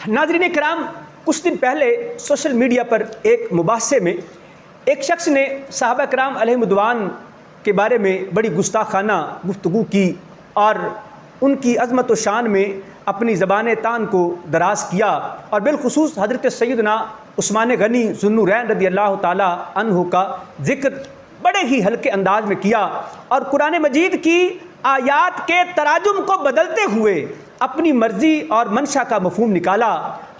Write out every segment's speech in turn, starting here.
नाज़रीन किराम, कुछ दिन पहले सोशल मीडिया पर एक मुबाहसे में एक शख्स ने सहाबा किराम अलैहिमुद्दिन के बारे में बड़ी गुस्ताखाना गुफ्तगू की और उनकी अज़मत व शान में अपनी ज़बान तान को दराज किया और बिलखुसूस हज़रत सैयदना उस्मान गनी ज़ुन्नुरैन रज़ी अल्लाह ताला अन्हु का ज़िक्र बड़े ही हल्के अंदाज में किया और कुरान मजीद की आयात के तराजुम को बदलते हुए अपनी मर्ज़ी और मंशा का मफ़हूम निकाला।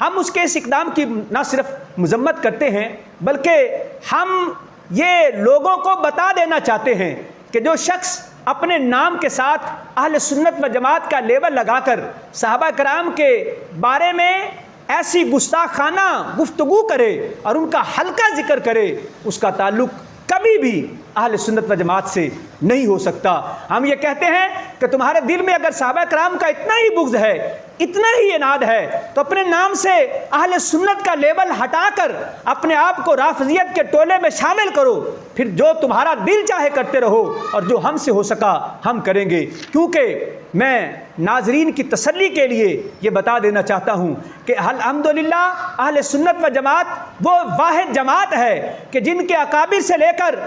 हम उसके इस इक़दाम की न सिर्फ मज़म्मत करते हैं बल्कि हम ये लोगों को बता देना चाहते हैं कि जो शख्स अपने नाम के साथ अहले सुन्नत व जमात का लेबल लगाकर सहाबा कराम के बारे में ऐसी गुस्ताखाना गुफ्तगू करे और उनका हल्का जिक्र करे, उसका ताल्लुक़ कभी भी अहले सुन्नत व जमात से नहीं हो सकता। हम ये कहते हैं कि तुम्हारे दिल में अगर सहाबा कराम का इतना ही बुग़्ज़ है, इतना ही इनाद है, तो अपने नाम से अहले सुन्नत का लेबल हटाकर अपने आप को राफ़िज़ियत के टोले में शामिल करो। फिर जो तुम्हारा दिल चाहे करते रहो और जो हमसे हो सका हम करेंगे। क्योंकि मैं नाज़रीन की तसल्ली के लिए ये बता देना चाहता हूँ कि अल्हम्दुलिल्लाह अहले सुन्नत व जमात वो वाहिद जमात है कि जिनके अकाबिर से लेकर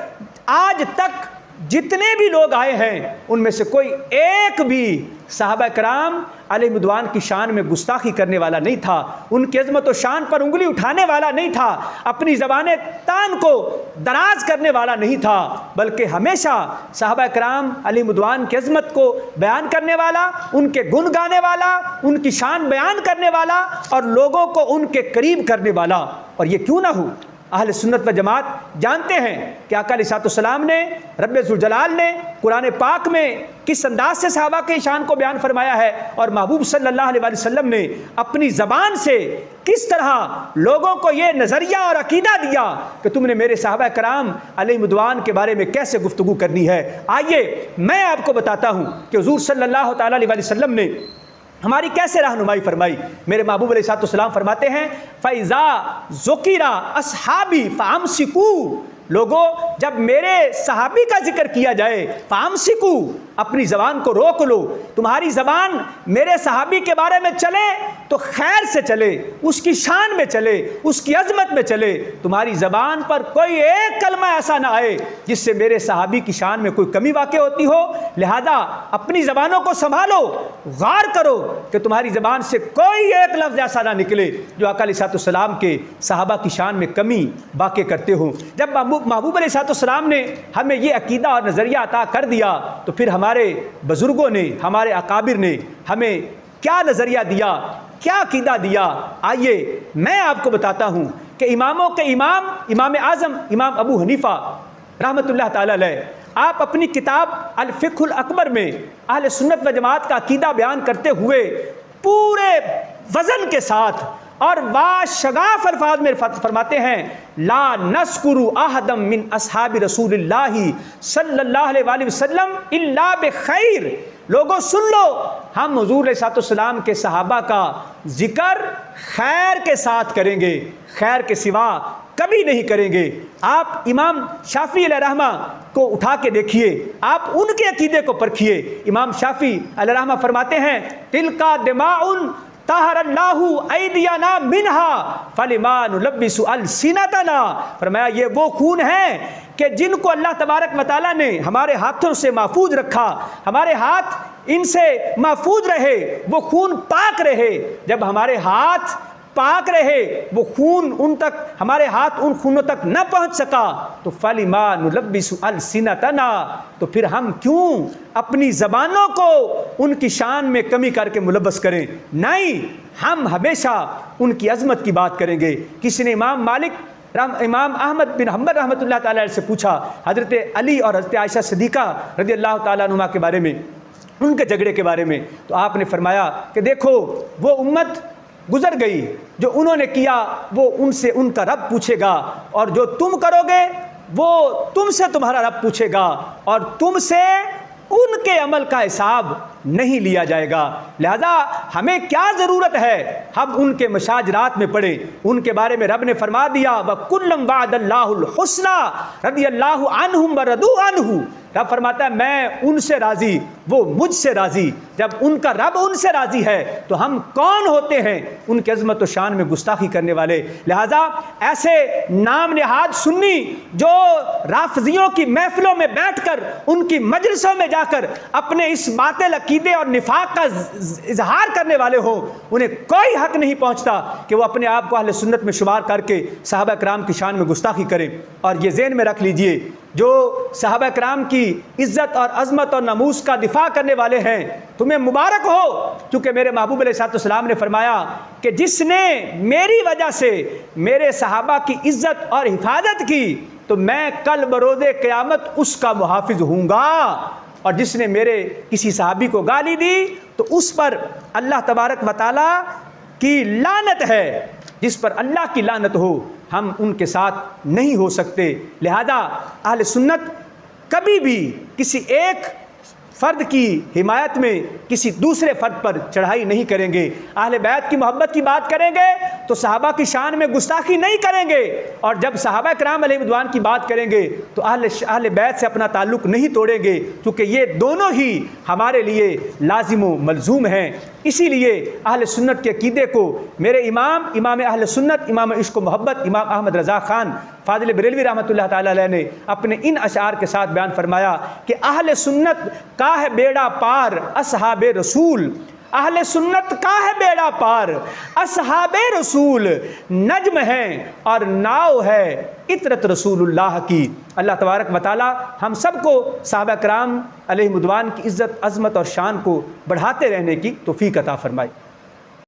आज तक जितने भी लोग आए हैं उनमें से कोई एक भी सहाबा कराम अलैहिमुद्दिन की शान में गुस्ताखी करने वाला नहीं था, उनकी अज़मत व शान पर उंगली उठाने वाला नहीं था, अपनी ज़बान तान को दराज करने वाला नहीं था, बल्कि हमेशा सहाबा कराम अलैहिमुद्दिन की अज़मत को बयान करने वाला, उनके गुण गाने वाला, उनकी शान बयान करने वाला और लोगों को उनके करीब करने वाला। और ये क्यों ना हो, अहले सुन्नत व जमात जानते हैं कि आका अलैहिस्सलाम ने, रब्बे ज़ुल जलाल ने कुरान पाक में किस अंदाज से सहाबा के शान को बयान फरमाया है और महबूब सल्लल्लाहु अलैहि वसल्लम ने अपनी ज़बान से किस तरह लोगों को ये नज़रिया और अकीदा दिया कि तुमने मेरे सहाबा कराम अलैहिमुद्दिन के बारे में कैसे गुफ्तगू करनी है। आइए मैं आपको बताता हूँ कि हुज़ूर सल्लल्लाहु अलैहि वसल्लम ने हमारी कैसे रहनुमाई फरमाई। मेरे महबूब अलैहिस्सलाम फरमाते हैं, फ़ैज़ा ज़ुकिरा अस्हाबी फ़अमसिकू, लोगों जब मेरे सहाबी का जिक्र किया जाए फ़अमसिकू, अपनी ज़बान को रोक लो। तुम्हारी ज़बान मेरे सहाबी के बारे में चले तो खैर से चले, उसकी शान में चले, उसकी अज़मत में चले। तुम्हारी ज़बान पर कोई एक कलमा ऐसा ना आए जिससे मेरे सहाबी की शान में कोई कमी वाक़ई होती हो। लिहाजा अपनी ज़बानों को संभालो, गौर करो कि तुम्हारी ज़बान से कोई एक लफ्ज़ ऐसा ना निकले जो आका अलैहिस्सलाम के सहाबा की शान में कमी वाक़ई करते हो। जब महबूब अलैहिस्सलाम ने हमें ये अकीदा और नज़रिया अता कर दिया तो फिर हमारे बुज़ुर्गों ने, हमारे अकाबिर ने हमें क्या नज़रिया दिया, क्या अकीदा दिया। आइए मैं आपको बताता हूँ कि इमामों के इमाम, इमाम आज़म इमाम अबू हनीफ़ा रहमतुल्लाह ताला अलैह, आप अपनी किताब अल फ़िक़्हुल अकबर में अहले सुन्नत व जमात का अकीदा बयान करते हुए पूरे वज़न के साथ और वाशगाफ अल्फाज में फरमाते हैं, ला नस्कुरु अहदम मिन अस्हाबि रसूलिल्लाहि सल्लल्लाहु अलैहि वसल्लम इल्ला बिखैर। लोगों सुन लो, हम हुज़ूर अलैहिस्सलाम के सहाबा का जिक्र खैर के साथ करेंगे, खैर के सिवा कभी नहीं करेंगे। आप इमाम शाफ़ी अलैहिर्रहमा को उठा के देखिए, आप उनके अकीदे को परखिए। इमाम शाफ़ी अलैहिर्रहमा फरमाते हैं, तिलका दिमाउन तहरल्लाहु ऐदियाना मिनहा फलिमा नुलब्बिसु अलसिनतना। फरमाया ये वो खून है कि जिनको अल्लाह तबारक व तआला ने हमारे हाथों से महफूज रखा, हमारे हाथ इनसे महफूज रहे, वो खून पाक रहे। जब हमारे हाथ पाक रहे, वो खून उन तक, हमारे हाथ उन खूनों तक न पहुंच सका तो फलिमा नुलब्बिसु अलसिनतना, तो फिर हम क्यों अपनी ज़बानों को उनकी शान में कमी करके मुलब्बस करें। नहीं, हम हमेशा उनकी अज़मत की बात करेंगे। किसी ने इमाम मालिक, इमाम अहमद बिन हम्बल रहमतुल्लाह ताला अलैह से पूछा हज़रत अली और हज़रत आयशा सिद्दीक़ा रज़ी अल्लाह ताला अन्हुमा के बारे में, उनके झगड़े के बारे में, तो आपने फरमाया कि देखो वो उम्मत गुज़र गई, जो उन्होंने किया वो उनसे उनका रब पूछेगा और जो तुम करोगे वो तुमसे तुम्हारा रब पूछेगा और तुमसे उनके अमल का हिसाब नहीं लिया जाएगा। लिहाजा हमें क्या ज़रूरत है, हम उनके मशाजरात में पढ़े। उनके बारे में रब ने फरमा दिया व कुल्लम वादल्लाहुल हुस्ना रदियल्लाहु अन्हुम व रदू अन्हु। रब फरमाता है मैं उनसे राज़ी, वो मुझसे राज़ी। जब उनका रब उनसे राज़ी है तो हम कौन होते हैं उनकी अज़मत व शान में गुस्ताखी करने वाले। लिहाजा ऐसे नाम निहाद सुन्नी जो राफ़ज़ियों की महफ़िलों में बैठकर उनकी मजलिसों में जाकर अपने इस बातिल अकीदे और निफाक का इजहार करने वाले हो, उन्हें कोई हक नहीं पहुँचता कि वो अपने आप को अहले सुन्नत में शुमार करके सहाबा कराम की शान में गुस्ताखी करें। और ये ज़हन में रख लीजिए, जो सहाबा कराम की इज़्ज़त और अज़मत और नमूस का दिफा करने वाले हैं, तुम्हें मुबारक हो, क्योंकि मेरे महबूब अलैहिस्सलाम ने फरमाया कि जिसने मेरी वजह से मेरे सहाबा की इज़्ज़त और हिफाजत की तो मैं कल बरोज़े क़यामत उसका मुहाफ़िज़ हूँगा, और जिसने मेरे किसी सहाबी को गाली दी तो उस पर अल्लाह तबारक व तआला की लानत है, जिस पर अल्लाह की लानत हो, हम उनके साथ नहीं हो सकते। लिहाजा अहले सुन्नत कभी भी किसी एक फ़र्द की हिमायत में किसी दूसरे फ़र्द पर चढ़ाई नहीं करेंगे। अहले बैत की मोहब्बत की बात करेंगे तो सहाबा की शान में गुस्ताखी नहीं करेंगे, और जब सहाबा कराम अलैहिर्रिज़वान की बात करेंगे तो अहले बैत से अपना ताल्लुक़ नहीं तोड़ेंगे, क्योंकि ये दोनों ही हमारे लिए लाजिम व मलजूम हैं। इसीलिए अहले सुन्नत के अकीदे को मेरे इमाम अहले सुन्नत, इमाम इश्क व मोहब्बत, इमाम अहमद रज़ा ख़ान फ़ाज़िल बरेलवी रहमतुल्लाह ताला अलैह ने अपने इन अशार के साथ बयान फरमाया कि अहले सुन्नत का है बेड़ा पार असहाबे रसूल, अहले सुन्नत का है बेड़ा पार असहाबे रसूल, नज्म है और नाव है इतरत रसूलुल्लाह की। अल्लाह तबारक व तआला हम सबको सहाबा कराम अलैहिर्रिज़वान की इज़्ज़त, अज़मत और शान को बढ़ाते रहने की तौफ़ीक़ अता फ़रमाए।